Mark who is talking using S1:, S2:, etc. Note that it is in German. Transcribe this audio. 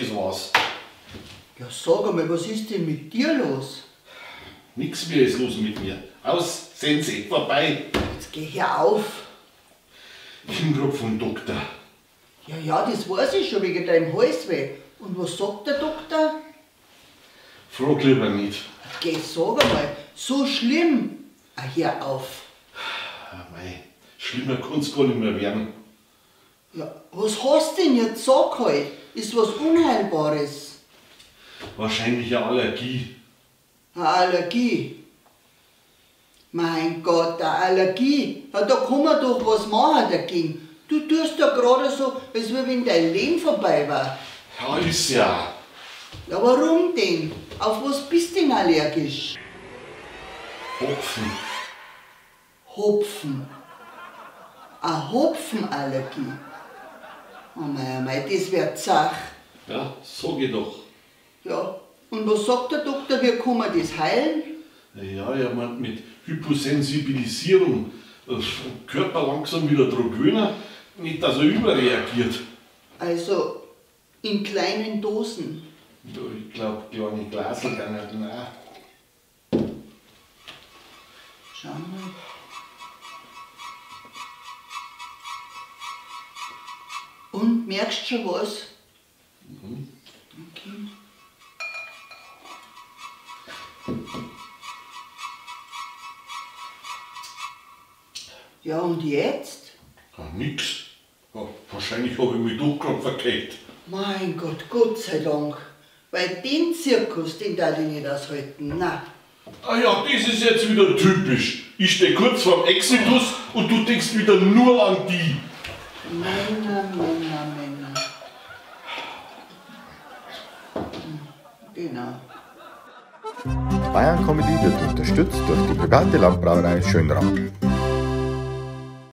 S1: das war's.
S2: Ja, sag einmal, was ist denn mit dir los?
S1: Nix mehr ist los mit mir. Aus, Sense, vorbei.
S2: Jetzt geh her auf.
S1: Ich bin grad vom Doktor.
S2: Ja, das weiß ich schon wegen deinem Halsweh. Und was sagt der Doktor?
S1: Frag lieber nicht.
S2: Geh, sag einmal, so schlimm. Ah, hör auf.
S1: Ah, mei, schlimmer kann's gar nicht mehr werden.
S2: Ja, was hast du denn jetzt? Sag halt. Ist was Unheilbares?
S1: Wahrscheinlich eine Allergie.
S2: Eine Allergie? Mein Gott, eine Allergie? Ja, da kann man doch was machen dagegen. Du tust ja gerade so, als wenn dein Leben vorbei war.
S1: Ja, ist ja.
S2: Ja, warum denn? Auf was bist du denn allergisch?
S1: Hopfen.
S2: Hopfen. Eine Hopfenallergie. Oh mei, das wär zach.
S1: Ja, sag ich doch.
S2: Ja, und was sagt der Doktor, wie kann man das heilen?
S1: Ja, er meint mit Hyposensibilisierung den Körper langsam wieder dran gewöhnen, nicht dass er überreagiert.
S2: Also in kleinen Dosen.
S1: Ja, ich glaube, kleine Glasel gehen nicht rein.
S2: Schau mal. Und, merkst du schon was?
S1: Mhm.
S2: Okay. Ja, und jetzt?
S1: Ja, nix. Ja, wahrscheinlich habe ich mich doch gerade verkehrt.
S2: Mein Gott, Gott sei Dank. Weil den Zirkus, den darf ich nicht aushalten. Nein.
S1: Ah ja, das ist jetzt wieder typisch. Ich stehe kurz vorm Exitus und du denkst wieder nur an die.
S2: Männer. Genau.
S3: Bayern Comedy wird unterstützt durch die private Landbrauerei Schönraum.